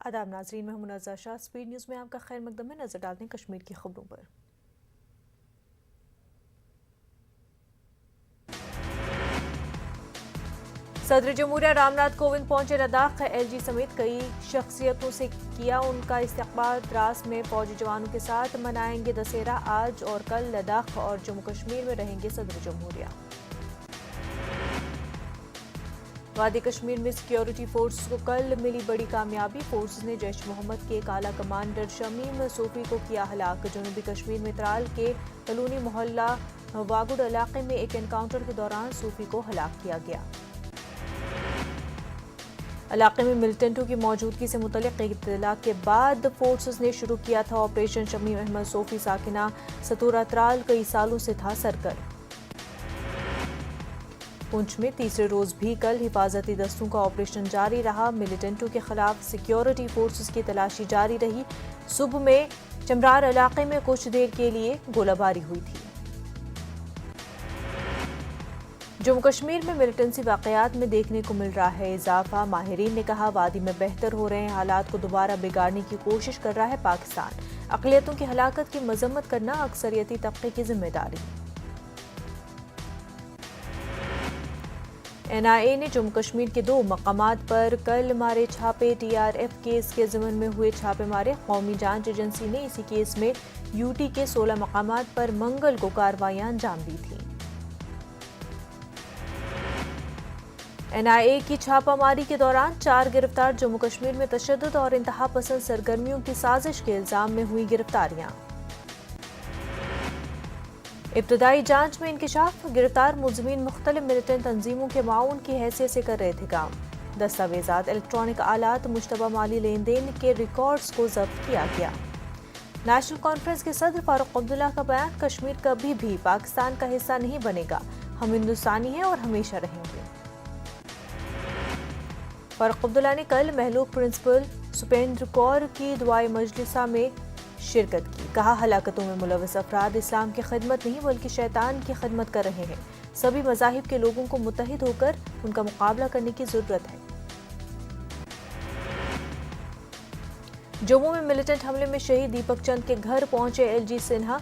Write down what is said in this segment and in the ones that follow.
आदाब नाजरीन, मैं मुनज़्ज़ा शाह। स्पीड न्यूज़ में आपका खैर मकदम में नजर डालते हैं कश्मीर की खबरों पर। सदर जमहूरिया रामनाथ कोविंद पहुंचे लद्दाख। एलजी समेत कई शख्सियतों से किया उनका इस्तकबाल। द्रास में फौजी जवानों के साथ मनाएंगे दशहरा। आज और कल लद्दाख और जम्मू कश्मीर में रहेंगे सदर जमहूरिया। वादी कश्मीर में सिक्योरिटी फोर्स को कल मिली बड़ी कामयाबी। फोर्स ने जैश मोहम्मद के एक आला कमांडर शमीम सूफी को किया हलाक। जनूबी कश्मीर में त्राल के कलूनी मोहल्ला वागुड इलाके में एक एनकाउंटर के दौरान सूफी को हलाक किया गया। इलाके में मिलिटेंटों की मौजूदगी से मुतल्लिक इत्तला के बाद फोर्सेस ने शुरू किया था ऑपरेशन शमीम अहमद सोफी साकिना सतूरा त्राल कई सालों से था सरगर्म। पुंछ में तीसरे रोज भी कल हिफाजती दस्तों का ऑपरेशन जारी रहा। मिलिटेंटों के खिलाफ सिक्योरिटी फोर्सेस की तलाशी जारी रही। सुबह में चमरार इलाके में कुछ देर के लिए गोलाबारी हुई थी। जम्मू कश्मीर में मिलिटेंसी वाकयात में देखने को मिल रहा है इजाफा। माहिरीन ने कहा वादी में बेहतर हो रहे हैं हालात को दोबारा बिगाड़ने की कोशिश कर रहा है पाकिस्तान। अक़लियतों की हलाकत की मजम्मत करना अक्सरियती तबके की जिम्मेदारी। एनआईए ने जम्मू कश्मीर के 2 मकामात पर कल मारे छापे। टीआरएफ केस के ज़िमन में हुए छापे मारे। कौमी जांच एजेंसी ने इसी केस में यूटी के 16 मकामात पर मंगल को कार्रवाइयां अंजाम दी थी। एनआईए की छापामारी के दौरान 4 गिरफ्तार। जम्मू कश्मीर में तशद्दुद और इंतहा पसंद सरगर्मियों की साजिश के इल्जाम में हुई गिरफ्तारियां। इब्तदाई जांच में इंकिशाफ। गिरफ्तार मुलजिमीन मुख्तलिफ मिलिटेंट तंजीमों के माउन की हैसियत से कर रहे थे काम। दस्तावेजात, इलेक्ट्रॉनिक आलात, मुश्तबा माली लेन देन के रिकॉर्ड्स को जब्त किया गया। नेशनल कॉन्फ्रेंस के सदर फारूक अब्दुल्ला का बयान। कश्मीर कभी भी पाकिस्तान का हिस्सा नहीं बनेगा। हम हिंदुस्तानी हैं और हमेशा रहेंगे। फारूक अब्दुल्ला ने कल महलूक प्रिंसिपल सुपेंद्र कौर की दुआए मजलिसा में शिरकत की। कहा हलाकतों में मुलविस अफराद इस्लाम की खिदमत नहीं बल्कि शैतान की खिदमत कर रहे हैं। सभी मज़ाहिब के लोगों को मुत्तहिद होकर उनका मुकाबला करने की जरूरत है। जम्मू में मिलिटेंट हमले में शहीद दीपक चंद के घर पहुंचे एलजी सिन्हा।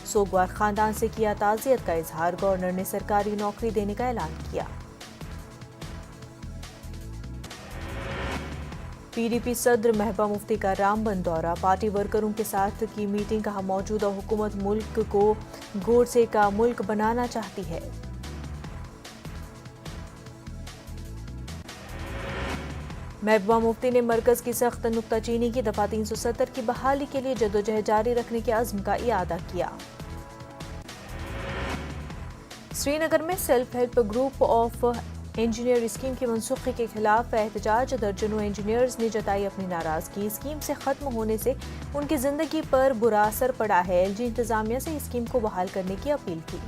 सोगवार खानदान से किया ताज़ियत का इजहार। गवर्नर ने सरकारी नौकरी देने का ऐलान किया। पीडीपी सदर महबूबा मुफ्ती का रामबन दौरा। पार्टी वर्करों के साथ की मीटिंग। कहा मौजूदा हुकूमत मुल्क को गोडसे का मुल्क बनाना चाहती है। महबूबा मुफ्ती ने मरकज की सख्त नुक्ताचीनी की। दफा 370 की बहाली के लिए जदोजहद जारी रखने के अज़्म का इयादा किया। श्रीनगर में self help group of engineer scheme की मनसूखी के खिलाफ एहतजाज। दर्जनों इंजीनियर्स ने जताई अपनी नाराजगी। स्कीम से खत्म होने से उनकी जिंदगी पर बुरा असर पड़ा है। एलजी इंतजामिया से स्कीम को बहाल करने की अपील की।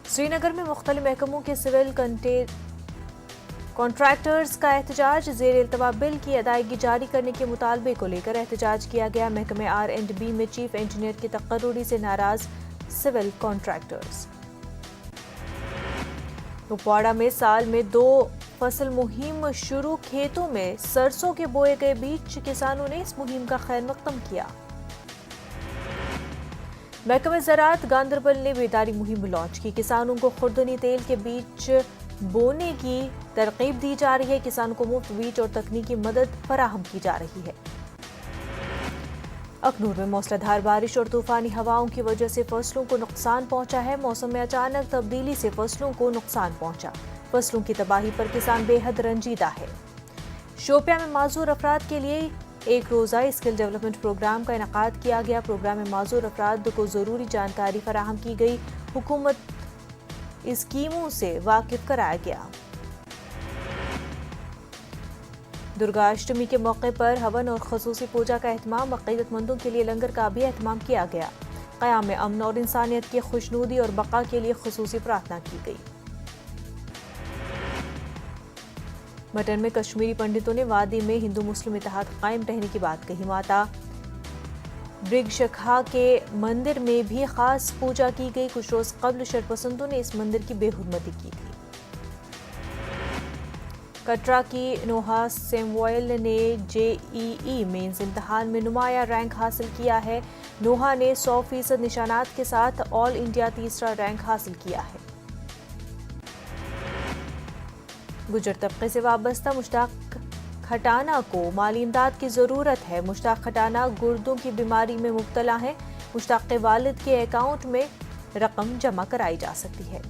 श्रीनगर में मुख्तलिफ महकमों के सिविल कॉन्ट्रैक्टर्स का एहतजाज। ज़ेर इल्तवा बिल की अदायगी जारी करने के मुतालबे को लेकर एहतजाज किया गया। महकमे R&B में चीफ इंजीनियर की तकर्रुरी से नाराज सिविल कॉन्ट्रैक्टर्स। कुपवाड़ा में साल में 2 फसल मुहिम शुरू। खेतों में सरसों के बोए गए बीज किसानों ने इस मुहिम का खैर मकदम किया। महकमे ज़राअत गांदरबल ने बेदारी मुहिम लॉन्च की। किसानों को खुर्दनी तेल के बीज बोने की तरकीब दी जा रही है। किसानों को मुफ्त बीज और तकनीकी मदद फराहम की जा रही है। अखनूर में मूसलाधार बारिश और तूफानी हवाओं की वजह से फसलों को नुकसान पहुंचा है। मौसम में अचानक तब्दीली से फसलों को नुकसान पहुंचा। फसलों की तबाही पर किसान बेहद रंजीदा है। शोपियां में माजूर अफराद के लिए एक रोज़ा स्किल डेवलपमेंट प्रोग्राम का इनेकाद किया गया। प्रोग्राम में माजूर अफराद को जरूरी जानकारी फराहम की गई। हुकूमत स्कीमों से वाकिफ कराया गया। दुर्गाष्टमी के मौके पर हवन और खसूसी पूजा का एहतमाम। अक़ीदतमंदों के लिए लंगर का भी एहतमाम किया गया। क़याम में अमन और इंसानियत की खुशनूदी और बका के लिए खसूसी प्रार्थना की गई। मटन में कश्मीरी पंडितों ने वादी में हिंदू मुस्लिम इत्तेहाद कायम रहने की बात कही। माता ब्रिगशखा के मंदिर में भी खास पूजा की गई। कुछ रोज कबल शरपसंदों ने इस मंदिर की बेहुरमती की थी। कटरा की नोहा सेमवेल ने जेईई मेंस इम्तिहान में नुमाया रैंक हासिल किया है। नोहा ने 100% निशानात के साथ ऑल इंडिया तीसरा रैंक हासिल किया है। गुजर तबके से वाबस्ता मुश्ताक खटाना को माली इमदाद की जरूरत है। मुश्ताक खटाना गुर्दों की बीमारी में मुब्तला है। मुश्ताक के वालिद के अकाउंट में रकम जमा कराई जा सकती है।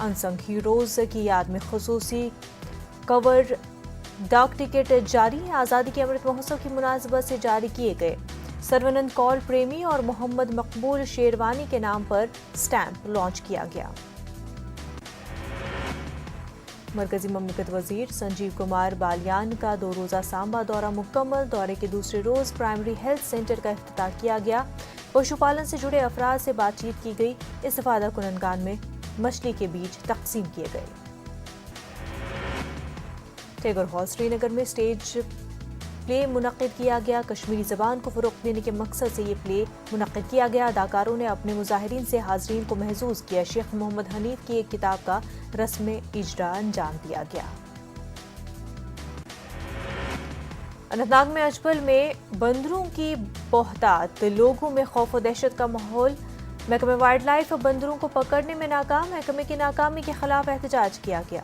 अनसंग हीरोज की याद में खुसूसी कवर डाक टिकट जारी है। आज़ादी के अमृत महोत्सव की मुनासबत से जारी किए गए सर्वनंद कौल प्रेमी और मोहम्मद मकबूल शेरवानी के नाम पर स्टैंप लॉन्च किया गया। मरकजी ममलकत वजीर संजीव कुमार बालियान का 2 रोज़ा सांबा दौरा मुकम्मल। दौरे के दूसरे रोज प्राइमरी हेल्थ सेंटर का इफ्तिताह किया गया। पशुपालन से जुड़े अफराद से बातचीत की गई। इस्तिफादा कुनंदगान में मछली के बीज तकसीम किए गए। टैगोर हॉल श्रीनगर में स्टेज प्ले मुनक्किद किया गया। कश्मीरी जबान को फ़रोग़ देने के मकसद से ये प्ले मुनक्किद किया गया। अदाकारों ने अपने मुजाहिरीन से हाज़रीन को महसूस किया। शेख मोहम्मद हनीफ की एक किताब का रस्म इजरा अंजाम दिया गया। अनंतनाग में अजबल में बंदरों की बहुतात, लोगों में खौफ और दहशत का माहौल। महकमा वाइल्ड लाइफ बंदरों को पकड़ने में नाकाम। महकमे की नाकामी के खिलाफ एहतजाज किया गया।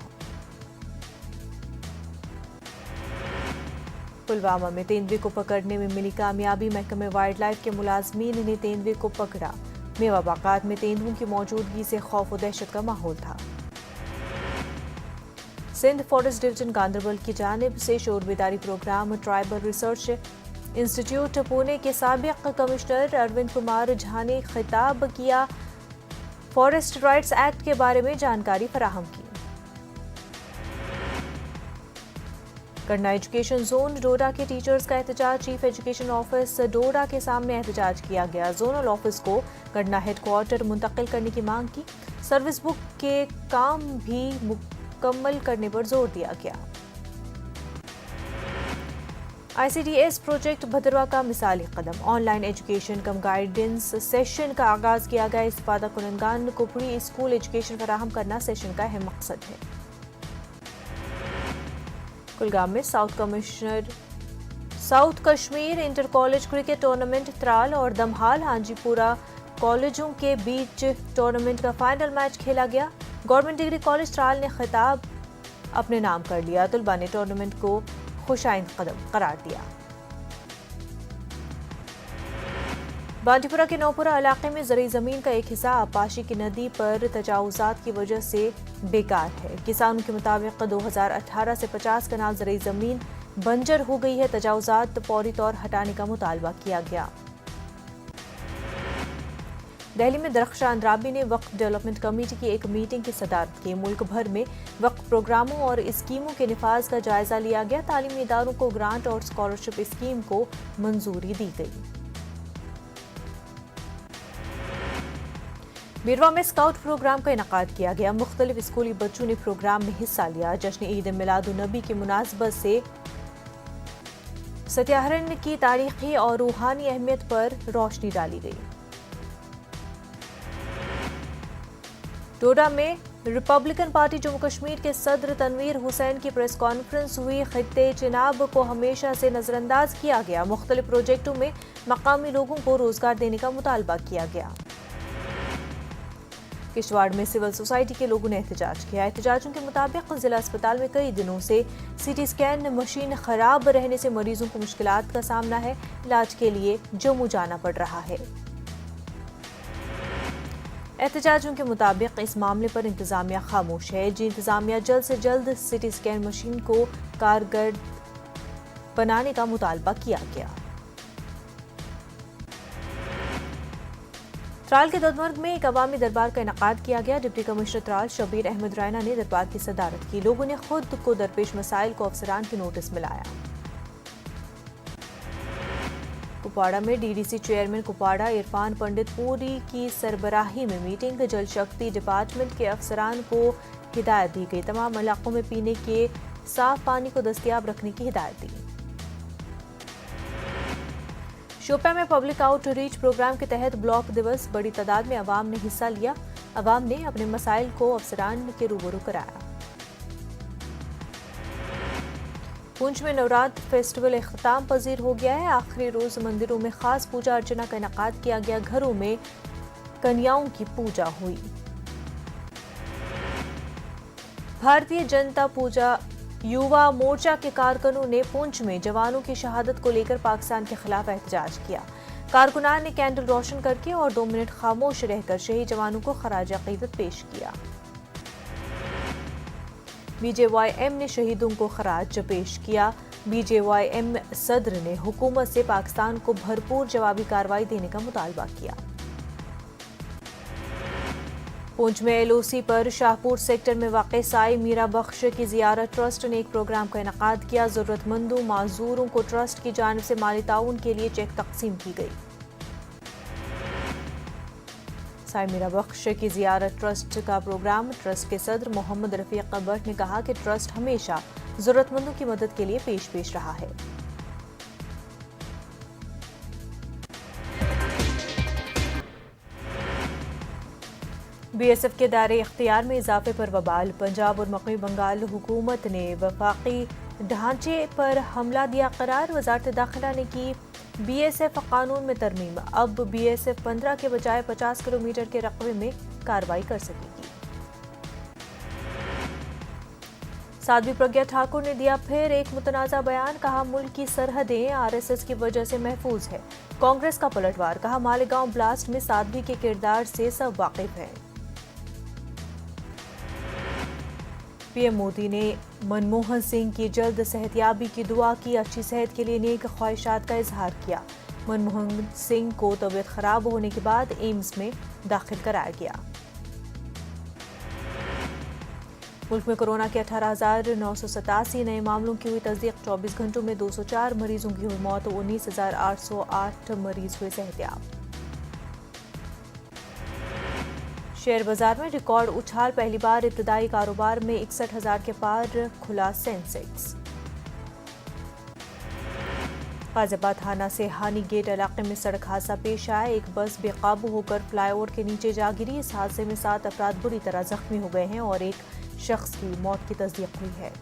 पुलवामा में तेंदुए को पकड़ने में मिली कामयाबी। महकमे वाइल्ड लाइफ के मुलाजमीन ने तेंदुए को पकड़ा। मेवा बागात में तेंदुओं की मौजूदगी से खौफ और दहशत का माहौल था। सिंध फॉरेस्ट डिवीजन गांदरबल की जानिब से शोर बेदारी program tribal research institute Pune के साबिक कमिश्नर अरविंद कुमार झा ने खिताब किया। फॉरेस्ट राइट्स एक्ट के बारे में जानकारी फराहम की। करना एजुकेशन जोन डोडा के टीचर्स का एहतजाज। चीफ एजुकेशन ऑफिस डोडा के सामने एहतजाज किया गया। जोनल ऑफिस को करना हेडक्वार्टर मुंतकिल करने की मांग की। सर्विस बुक के काम भी मुकम्मल करने पर जोर दिया गया। ICDS प्रोजेक्ट भद्रवा का मिसाली कदम। ऑनलाइन एजुकेशन कम गाइडेंस सेशन का आगाज किया गया। इस्तिफादा कुनंदगान को प्री स्कूल एजुकेशन फराहम करना सेशन का अहम मकसद है। कुलगाम में south Kashmir inter college cricket tournament Tral और दमहाल हांजीपुरा कॉलेजों के बीच टूर्नामेंट का फाइनल मैच खेला गया। गवर्नमेंट डिग्री कॉलेज त्राल ने खिताब अपने नाम कर लिया। तलबा ने टूर्नामेंट को खुशाइंद कदम करार दिया। बांडीपुरा के नौपुरा इलाके में ज़रई ज़मीन का एक हिस्सा आपाशी की नदी पर तजावुज़ात की वजह से बेकार है। किसानों के मुताबिक 2018 से 50 कनाल ज़रई ज़मीन बंजर हो गई है। तजावुज़ात फौरी तौर हटाने का मुतालबा किया गया। दिल्ली में दरख्शान राबी ने वक्फ डेवलपमेंट कमेटी की एक मीटिंग की सदारत की। मुल्क भर में वक्फ प्रोग्रामों और स्कीमों के निफाज का जायजा लिया गया। तालीमी इदारों को ग्रांट और स्कॉलरशिप स्कीम को मंजूरी दी गई। बीरवा में स्काउट प्रोग्राम का इनकाद किया गया। मुख्तलिफ स्कूली बच्चों ने प्रोग्राम में हिस्सा लिया। जश्न ईद मिलादुन्नबी की मुनासबत से सत्याहरण की तारीखी और रूहानी अहमियत पर रोशनी डाली गई। डोडा में रिपब्लिकन पार्टी जम्मू कश्मीर के सदर तनवीर हुसैन की प्रेस कॉन्फ्रेंस हुई। खित्ते चिनाब को हमेशा से नजरअंदाज किया गया। मुख्तलिफ प्रोजेक्टों में मकामी लोगों को रोजगार देने का मुतालबा किया गया। किश्तवाड़ में सिविल सोसाइटी के लोगों ने एहतजाज किया। एहतजाजों के मुताबिक जिला अस्पताल में कई दिनों से CT स्कैन मशीन खराब रहने से मरीजों को मुश्किलात का सामना है। इलाज के लिए जम्मू जाना पड़ रहा है। एहतजाजों के मुताबिक इस मामले पर इंतजामिया खामोश है। जी इंतजामिया जल्द से जल्द CT स्कैन मशीन को कारगर बनाने का मुतालबा किया गया। त्राल के ददमर्ग में एक अवामी दरबार का इनकाद किया गया। डिप्टी कमिश्नर त्राल शबीर अहमद रैना ने दरबार की सदारत की। लोगों ने खुद को दरपेश मसाइल को अफसरान के नोटिस में लाया। कुपवाड़ा में DDC चेयरमैन कुपवाड़ा इरफान पंडित पूरी की सरबराही में मीटिंग। जल शक्ति डिपार्टमेंट के अफसरान को हिदायत दी गई। तमाम इलाकों में पीने के साफ पानी को दस्तयाब रखने की हिदायत दी। शोपियां में पब्लिक आउटरीच प्रोग्राम के तहत ब्लॉक दिवस। बड़ी तादाद में अवाम ने हिस्सा लिया। अवाम ने अपने मसाइल को अफसरान के रूबरू कराया। पुंछ में नवरात्र फेस्टिवल इख्तिताम पजीर हो गया है। आखिरी रोज मंदिरों में खास पूजा अर्चना का इनेकाद किया गया। घरों में कन्याओं की पूजा हुई। भारतीय जनता पूजा युवा मोर्चा के कारकुनों ने पुंछ में जवानों की शहादत को लेकर पाकिस्तान के खिलाफ एहतजाज किया। कारकुनान ने कैंडल रोशन करके और 2 मिनट खामोश रहकर शहीद जवानों को खराज अकीदत पेश किया। BJYM ने शहीदों को खराज पेश किया। BJYM सदर ने हुकूमत से पाकिस्तान को भरपूर जवाबी कार्रवाई देने का मुतालबा किया। पुंछ में LOC पर शाहपुर सेक्टर में वाक़े साई मीरा बख्श की ज़ियारत ट्रस्ट ने एक प्रोग्राम का इनेकाद किया। ज़रूरतमंदों माजूरों को ट्रस्ट की जानिब से माली ताउन के लिए चेक तकसीम की गई। साई मीरा बख्श की ज़ियारत ट्रस्ट का प्रोग्राम ट्रस्ट के सदर मोहम्मद रफीक भट्ट ने कहा कि ट्रस्ट हमेशा ज़रूरतमंदों की मदद के लिए पेश रहा है। BSF के दायरे इख्तियार में इजाफे पर बवाल। पंजाब और मग़रबी बंगाल हुकूमत ने वफाकी ढांचे पर हमला दिया करार। वज़ारत दाखिला ने की BSF कानून में तरमीम। अब BSF 15 के बजाय 50 किलोमीटर के रकबे में कार्रवाई कर सकेगी। साध्वी प्रज्ञा ठाकुर ने दिया फिर एक मुतनाज़ा बयान। कहा मुल्क की सरहदें RSS की वजह से महफूज है। कांग्रेस का पलटवार। कहा मालेगांव ब्लास्ट में साध्वी के किरदार से सब वाकिफ हैं। PM मोदी ने मनमोहन सिंह की जल्द सेहतयाबी की दुआ की। अच्छी सेहत के लिए नेक ख्वाहिशात का इजहार किया। मनमोहन सिंह को तबीयत खराब होने के बाद एम्स में दाखिल कराया गया। मुल्क में कोरोना के 18,987 नए मामलों की हुई तस्दीक। 24 घंटों में 204 मरीजों की हुई मौत। 19,808 मरीज हुए सेहतयाब। शेयर बाजार में रिकॉर्ड उछाल। पहली बार इब्तदाई कारोबार में 61,000 के पार खुला सेंसेक्स। गाजियाबाद थाना से हानी गेट इलाके में सड़क हादसा पेश आया। एक बस बेकाबू होकर फ्लाईओवर के नीचे जा गिरी। इस हादसे में 7 अफराद बुरी तरह जख्मी हो गए हैं और एक शख्स की मौत की तस्दीक हुई है।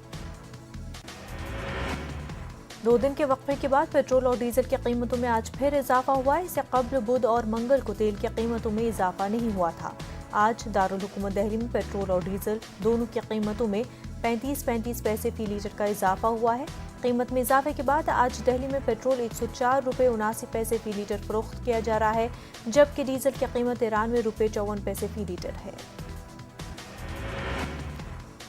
2 दिन के वक्फे के बाद पेट्रोल और डीजल की कीमतों में आज फिर इजाफा हुआ है। इससे कबल बुध और मंगल को तेल की कीमतों में इजाफा नहीं हुआ था। आज दारुल हुकूमत दिल्ली में पेट्रोल और डीजल दोनों की कीमतों में 35 पैसे फी लीटर का इजाफा हुआ है। कीमत में इजाफे के बाद आज दिल्ली में पेट्रोल 104 रुपये 79 पैसे फी लीटर फरोख्त किया जा रहा है, जबकि डीजल की कीमत 93 रुपये 54 पैसे फी लीटर है।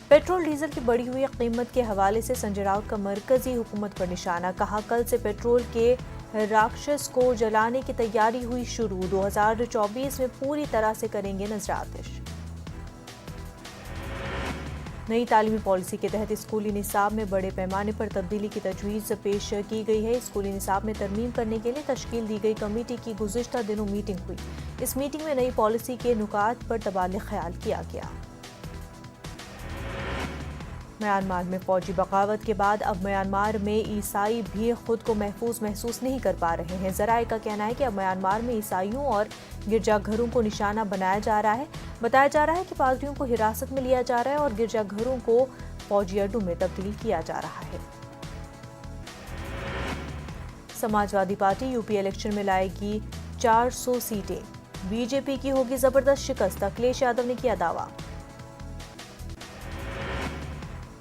पेट्रोल डीजल की बढ़ी हुई कीमत के हवाले से संजय राउत का मरकजी हुकूमत पर निशाना। कहा कल से पेट्रोल के राक्षस को जलाने की तैयारी हुई शुरू। 2024 में पूरी तरह से करेंगे नजरातिश। नई तालीमी पॉलिसी के तहत स्कूली निसाब में बड़े पैमाने पर तब्दीली की तजवीज़ पेश की गई है। स्कूली निसाब में तरमीम करने के लिए तश्कील दी गई कमेटी की गुज़िश्ता दिनों मीटिंग हुई। इस मीटिंग में नई पॉलिसी के नुकात पर तबादला ख्याल किया गया। म्यांमार में फौजी बगावत के बाद अब म्यांमार में ईसाई भी खुद को महसूस नहीं कर पा रहे हैं। ज़राए का कहना है कि अब म्यांमार में ईसाइयों और गिरजाघरों को निशाना बनाया जा रहा है। बताया जा रहा है कि पादरियों को हिरासत में लिया जा रहा है और गिरजाघरों को फौजी अड्डों में तब्दील किया जा रहा है। समाजवादी पार्टी यूपी इलेक्शन में लाएगी 400 सीटें। बीजेपी की होगी जबरदस्त शिकस्त। अखिलेश यादव ने किया दावा।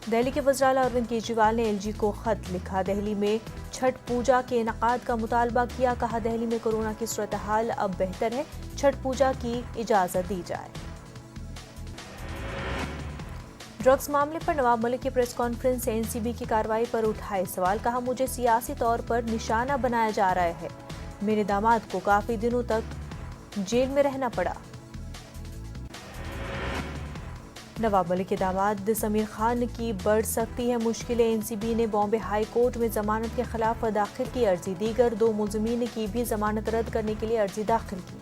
दिल्ली के वज़ीर-ए-आला अरविंद केजरीवाल ने LG को खत लिखा। दिल्ली में छठ पूजा के इनेकाद का मुतालबा किया। कहा दिल्ली में कोरोना की सूरत हाल अब बेहतर है, छठ पूजा की इजाजत दी जाए। ड्रग्स मामले पर नवाब मलिक की प्रेस कॉन्फ्रेंस से NCB की कार्रवाई पर उठाए सवाल। कहा मुझे सियासी तौर पर निशाना बनाया जा रहा है। मेरे दामाद को काफी दिनों तक जेल में रहना पड़ा। नवाब मलिक के दामाद समीर खान की बढ़ सकती है मुश्किलें। NCB ने बॉम्बे हाई कोर्ट में जमानत के खिलाफ दाखिल की अर्जी। दीगर 2 मुलजमीन की भी जमानत रद्द करने के लिए अर्जी दाखिल की।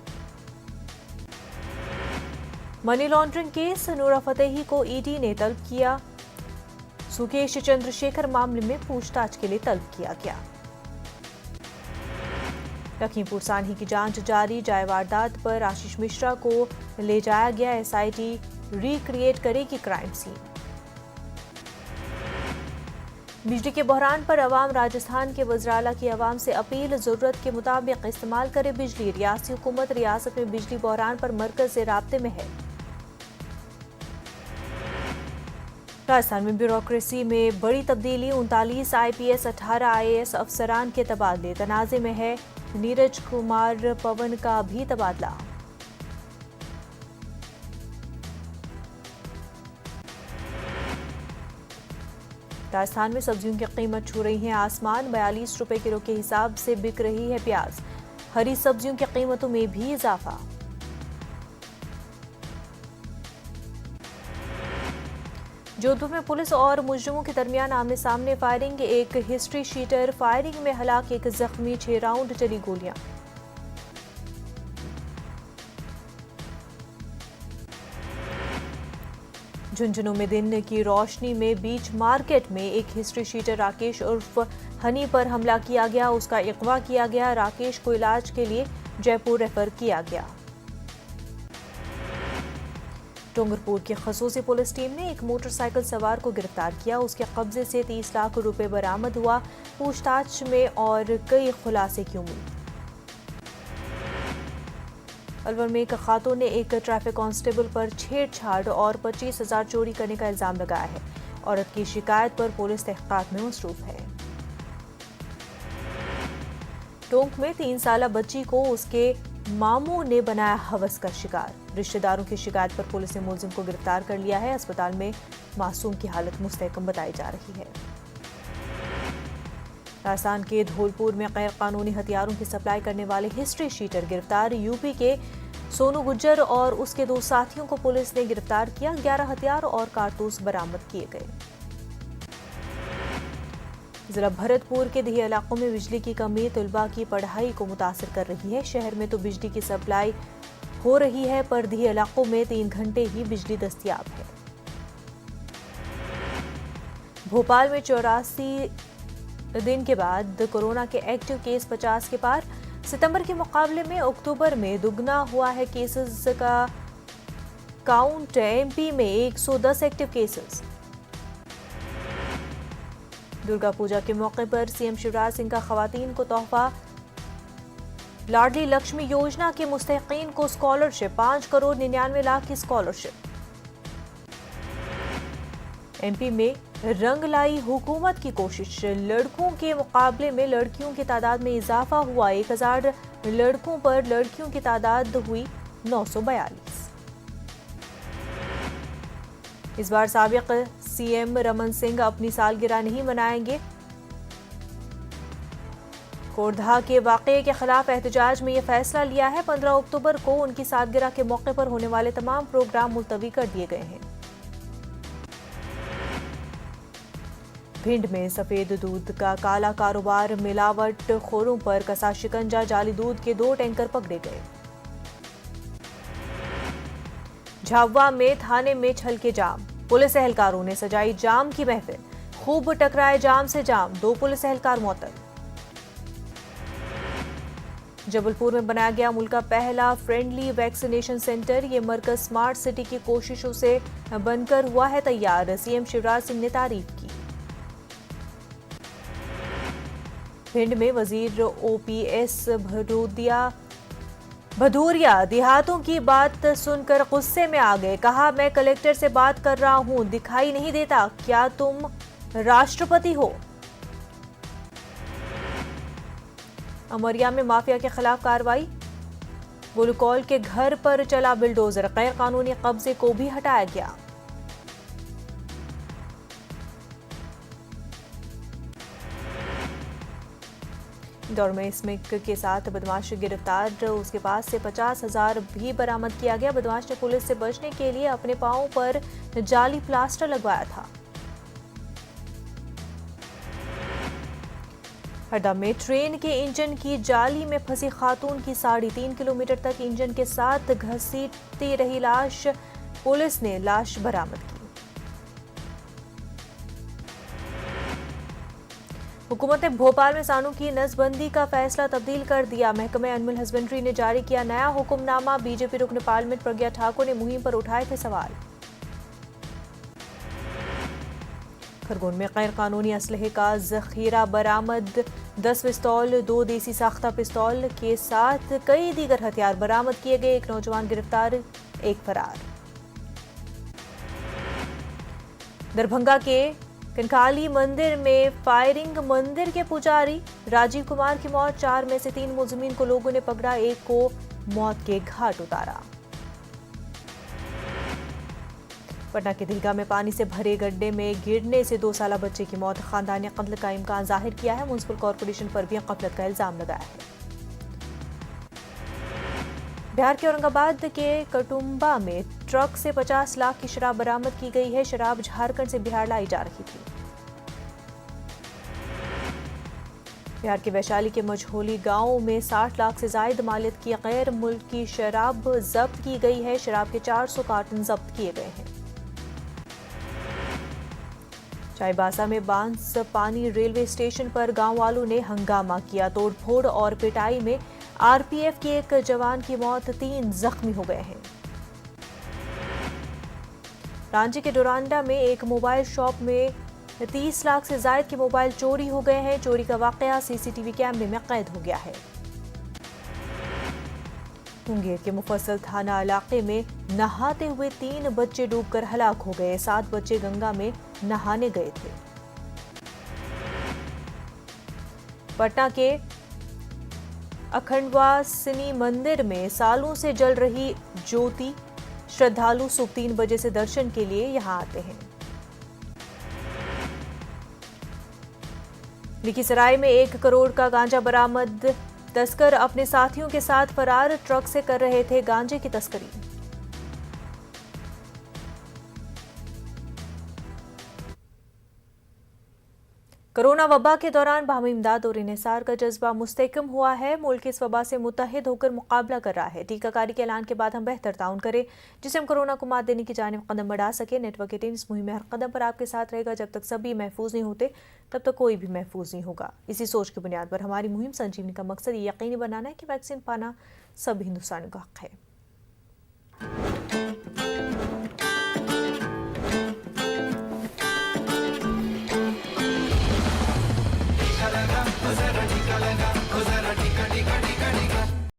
मनी लॉन्ड्रिंग केस नूरा फतेही को ED ने तलब किया। सुकेश चंद्रशेखर मामले में पूछताछ के लिए तलब किया गया। लखीमपुर सान्ही की जांच जारी, जाए वारदात पर आशीष मिश्रा को ले जाया गया, एसआईटी रिक्रिएट करेगी क्राइम सीन। बिजली के बहरान पर अवाम, राजस्थान के वज़राला की अवाम से अपील, जरूरत के मुताबिक इस्तेमाल करे बिजली। रियासती हुकूमत रियासत में बिजली बहरान पर मरकज से राब्ते में है। राजस्थान में ब्यूरोक्रेसी में बड़ी तब्दीली, 39 IPS 18 IAS अफसरान के तबादले, तनाज़े में है नीरज कुमार पवन का भी तबादला। राजस्थान में सब्जियों की कीमत छू रही है आसमान, 42 रुपए किलो के हिसाब से बिक रही है प्याज। हरी सब्जियों की कीमतों में भी इजाफा। जोधपुर में पुलिस और मुजरिमों के दरमियान आमने सामने फायरिंग, एक हिस्ट्री शीटर फायरिंग में हलाक, एक जख्मी, 6 राउंड चली गोलियां। झुंझुनू में दिन की रोशनी में बीच मार्केट में एक हिस्ट्री शीटर राकेश उर्फ हनी पर हमला किया गया, उसका अगवा किया गया। राकेश को इलाज के लिए जयपुर रेफर किया गया। डूंगरपुर की खसूसी पुलिस टीम ने एक मोटरसाइकिल सवार को गिरफ्तार किया, उसके कब्जे से 30 लाख रुपए बरामद हुआ। पूछताछ में और कई खुलासे की उम्मीद। अलवर में एक खातून ने एक ट्रैफिक कांस्टेबल पर छेड़छाड़ और 25,000 चोरी करने का इल्जाम लगाया है। औरत की शिकायत पर पुलिस तहकीकात में मसरूफ है। टोंक में 3 साला बच्ची को उसके मामू ने बनाया हवस का शिकार, रिश्तेदारों की शिकायत पर पुलिस ने मुलजिम को गिरफ्तार कर लिया है। अस्पताल में मासूम की हालत मुस्तहकम बताई जा रही है। राजस्थान के धौलपुर में गैर कानूनी हथियारों की सप्लाई करने वाले हिस्ट्री शीटर गिरफ्तार, यूपी के सोनू गुज्जर और उसके 2 साथियों को पुलिस ने गिरफ्तार किया। 11 हथियार और कारतूस बरामद किए गए। जिला भरतपुर के दिही इलाकों में बिजली की कमी तलबा की पढ़ाई को मुतासिर कर रही है। शहर में तो बिजली की सप्लाई हो रही है, पर दिही इलाकों में 3 घंटे ही बिजली दस्तयाब है। भोपाल में 84 दिन के बाद कोरोना के एक्टिव केस 50 के पार। सितंबर के मुकाबले में अक्टूबर में दुगना हुआ है केसेस का काउंट। एमपी में 110 एक्टिव केसेस। दुर्गा पूजा के मौके पर सीएम शिवराज सिंह का खवातीन को तोहफा, लाडली लक्ष्मी योजना के मुस्तहिकीन को स्कॉलरशिप, 5 करोड़ 99 लाख की स्कॉलरशिप। एमपी में रंग लाई हुकूमत की कोशिश, लड़कों के मुकाबले में लड़कियों की तादाद में इजाफा हुआ। 1000 लड़कों पर लड़कियों की तादाद हुई 942। इस बार साबिक सीएम रमन सिंह अपनी सालगिरह नहीं मनाएंगे। कोरधा के वाकये के खिलाफ एहतजाज में यह फैसला लिया है। 15 अक्टूबर को उनकी सालगिरह के मौके पर होने वाले तमाम प्रोग्राम मुलतवी कर दिए गए हैं। भिंड में सफेद दूध का काला कारोबार, मिलावट खोरों पर कसा शिकंजा, जाली दूध के 2 टैंकर पकड़े गए। झाबुआ में थाने में छल के जाम, पुलिस एहलकारों ने सजाई जाम की महफिल, खूब टकराए जाम से जाम, 2 पुलिस एहलकार मुअत्तल। जबलपुर में बनाया गया मुल्क का पहला फ्रेंडली वैक्सीनेशन सेंटर, ये मरकज स्मार्ट सिटी की कोशिशों से बनकर हुआ है तैयार। सीएम शिवराज सिंह ने तारीफ की। भिंड में वजीर ओपीएस भदौरिया देहातों की बात सुनकर गुस्से में आ गए। कहा, मैं कलेक्टर से बात कर रहा हूं, दिखाई नहीं देता क्या तुम राष्ट्रपति हो। अमरिया में माफिया के खिलाफ कार्रवाई, गुलकौल के घर पर चला बिल्डोजर, गैर कानूनी कब्जे को भी हटाया गया। दौड़ में स्मिक के साथ बदमाश गिरफ्तार, उसके पास से 50,000 भी बरामद किया गया। बदमाश ने पुलिस से बचने के लिए अपने पांव पर जाली प्लास्टर लगवाया था। हरदा में ट्रेन के इंजन की जाली में फंसी खातून की 3.5 किलोमीटर तक इंजन के साथ घसीटती रही लाश, पुलिस ने लाश बरामद की। हुकूमत ने भोपाल में सांडों की नसबंदी का फैसला तब्दील कर दिया। महकमे एनिमल हस्बेंड्री ने जारी किया नया हुक्मनामा। बीजेपी रुकन पार्लियामेंट प्रज्ञा ठाकुर ने मुहिम पर उठाए थे सवाल। खरगोन में गैर कानूनी असलहे का जखीरा बरामद। 10 पिस्तौल, 2 देसी साख्ता पिस्तौल के साथ कई दीगर हथियार बरामद किए गए। एक नौजवान गिरफ्तार, एक फरार। दरभंगा के कंकाली मंदिर में फायरिंग। मंदिर के पुजारी राजीव कुमार की मौत। 4 में से 3 मुलजिमीन को लोगों ने पकड़ा, एक को मौत के घाट उतारा। पटना के दीघा में पानी से भरे गड्ढे में गिरने से 2 साला बच्चे की मौत। खानदानी कत्ल का इम्कान जाहिर किया है। म्युनिसिपल कॉर्पोरेशन पर भी गफलत का इल्जाम लगाया है। बिहार के औरंगाबाद के कटुम्बा में ट्रक से 50 लाख की शराब बरामद की गई है। शराब झारखंड से बिहार लाई जा रही थी। बिहार के वैशाली के मझोली गांव में 60 लाख से जायद मालियत की गैर मुल्की शराब जब्त की गई है। शराब के 400 कार्टन जब्त किए गए हैं। चाईबासा में बांस पानी रेलवे स्टेशन पर गांव वालों ने हंगामा किया। तोड़फोड़ और पिटाई में आरपीएफ के एक जवान की मौत, 3 जख्मी हो गए हैं। रांची के डोरांडा में एक मोबाइल शॉप में 30 लाख से जायद के मोबाइल चोरी हो गए हैं। चोरी का वाकया सीसीटीवी कैमरे में कैद हो गया है। मुंगेर के मुफस्सल थाना इलाके में नहाते हुए 3 बच्चे डूबकर हलाक हो गए। 7 बच्चे गंगा में नहाने गए थे। पटना के अखंडवासिनी मंदिर में सालों से जल रही ज्योति। श्रद्धालु सुबह 3 बजे से दर्शन के लिए यहां आते हैं। लखीसराय में 1 करोड़ का गांजा बरामद। तस्कर अपने साथियों के साथ फरार। ट्रक से कर रहे थे गांजे की तस्करी। कोरोना वबा के दौरान बाहमी इमदाद और इन्हिसार का जज्बा मुस्तहकम हुआ है। मुल्क इस वबा से मुत्तहिद होकर मुकाबला कर रहा है। टीकाकारी के ऐलान के बाद हम बेहतर ताउन करें, जिससे हम कोरोना को मात देने की जानिब कदम बढ़ा सके। नेटवर्क 18 इस मुहिम में हर कदम पर आपके साथ रहेगा। जब तक सभी महफूज नहीं होते तब तक कोई भी महफूज नहीं होगा। इसी सोच की बुनियाद पर हमारी मुहिम संजीवनी का मकसद ये यकीनी बनाना है कि वैक्सीन पाना सब हिंदुस्तानियों का हक है।